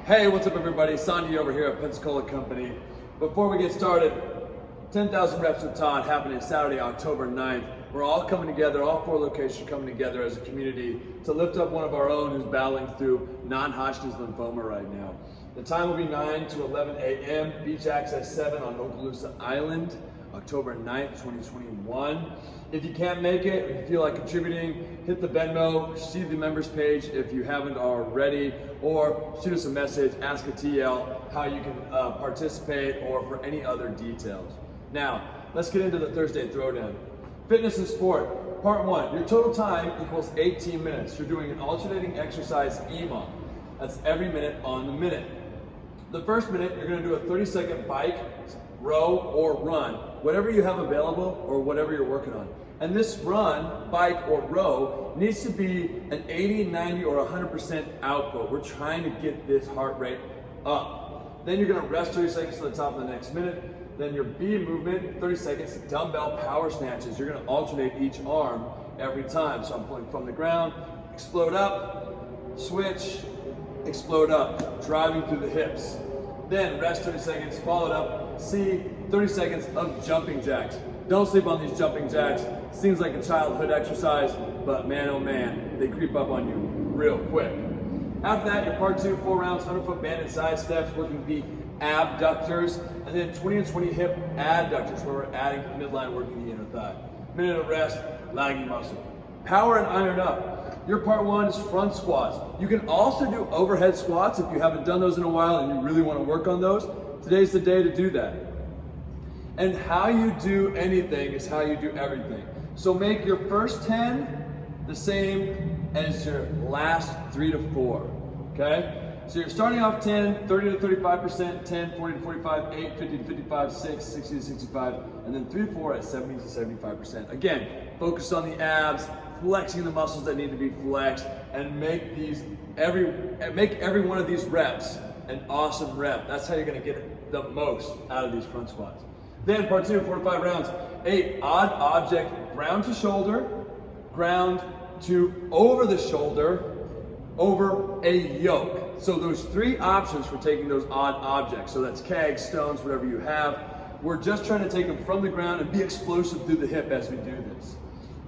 Hey, what's up everybody? Sandy over here at Pensacola Company. Before we get started, 10,000 Reps with Todd happening Saturday, October 9th. We're all coming together, all 4 locations coming together as a community to lift up one of our own who's battling through non-Hodgkin's lymphoma right now. The time will be 9 to 11 a.m., beach access 7 on Okaloosa Island, October 9th, 2021. If you can't make it, if you feel like contributing, hit the Venmo, see the members page if you haven't already, or shoot us a message, ask a TL how you can participate or for any other details. Now, let's get into the Thursday Throwdown. Fitness and sport, part 1. Your total time equals 18 minutes. You're doing an alternating exercise EMOM. That's every minute on the minute. The first minute, you're gonna do a 30-second bike, row, or run, whatever you have available or whatever you're working on. And this run, bike, or row needs to be an 80, 90, or 100% output. We're trying to get this heart rate up. Then you're gonna rest 30 seconds to the top of the next minute. Then your B movement, 30 seconds, dumbbell power snatches. You're gonna alternate each arm every time. So I'm pulling from the ground, explode up, switch, explode up, driving through the hips. Then rest 30 seconds, follow it up, C, 30 seconds of jumping jacks. Don't sleep on these jumping jacks. Seems like a childhood exercise, but man, oh man, they creep up on you real quick. After that, your part 2, 4 rounds, 100-foot banded side steps, working the abductors, and then 20 and 20 hip adductors, where we're adding midline, working the inner thigh. Minute of rest, lagging muscle. Power and iron up. Your part 1 is front squats. You can also do overhead squats if you haven't done those in a while and you really want to work on those. Today's the day to do that. And how you do anything is how you do everything. So make your first 10 the same as your last 3 to 4, okay? So you're starting off 10, 30 to 35%, 10, 40 to 45, 8, 50 to 55, 6, 60 to 65, and then 3 to 4 at 70 to 75%. Again, focus on the abs, flexing the muscles that need to be flexed, and make every one of these reps an awesome rep. That's how you're gonna get the most out of these front squats. Then part 2, 4 to 5 rounds. 8, odd object, ground to shoulder, ground to over the shoulder, over a yoke. So those 3 options for taking those odd objects. So that's kegs, stones, whatever you have. We're just trying to take them from the ground and be explosive through the hip as we do this.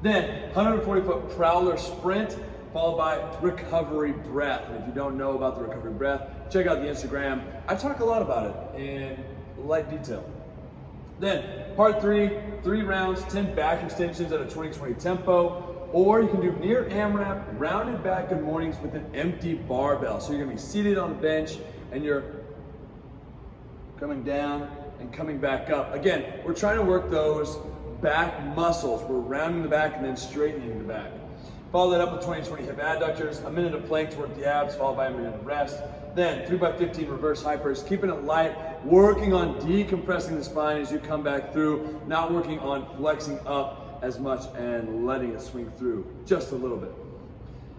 Then 140-foot prowler sprint, followed by recovery breath. And if you don't know about the recovery breath, check out the Instagram. I talk a lot about it in light detail. Then part 3, 3 rounds, 10 back extensions at a 20-20 tempo. Or you can do near AMRAP, rounded back good mornings with an empty barbell. So you're gonna be seated on the bench and you're coming down and coming back up. Again, we're trying to work those back muscles. We're rounding the back and then straightening the back. Follow that up with 20-20 hip adductors, a minute of plank to work the abs, followed by a minute of rest. Then 3x15 reverse hypers, keeping it light, working on decompressing the spine as you come back through, not working on flexing up as much and letting it swing through just a little bit.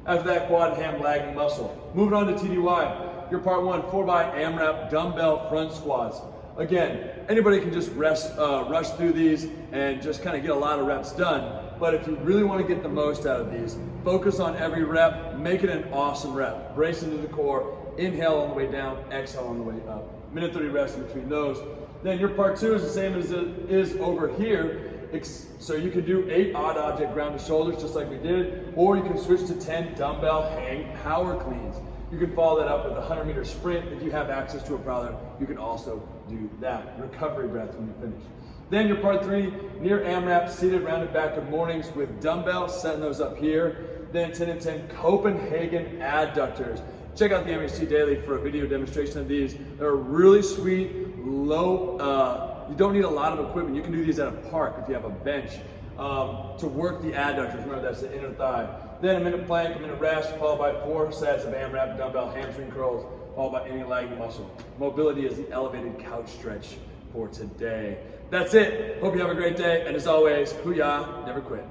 After that, quad and ham lagging muscle. Moving on to TDY. Your part 1, 4x AMRAP dumbbell front squats. Again, anybody can just rush through these and just kind of get a lot of reps done. But if you really want to get the most out of these, focus on every rep, make it an awesome rep. Brace into the core, inhale on the way down, exhale on the way up. Minute 30 rest in between those. Then your part 2 is the same as it is over here. So you can do 8 odd object ground to shoulders just like we did, or you can switch to 10 dumbbell hang power cleans. You can follow that up with a 100-meter sprint. If you have access to a prowler, you can also do that. Recovery breath when you finish. Then your part 3, near AMRAP, seated rounded back good mornings with dumbbells, setting those up here. Then 10 and 10 Copenhagen adductors. Check out the MHT Daily for a video demonstration of these. They're really sweet, low, you don't need a lot of equipment. You can do these at a park if you have a bench to work the adductors. Remember, that's the inner thigh. Then a minute plank, a minute rest, followed by 4 sets of AMRAP dumbbell hamstring curls, followed by any lagging muscle. Mobility is the elevated couch stretch for today. That's it. Hope you have a great day. And as always, Hoo-yah, never quit.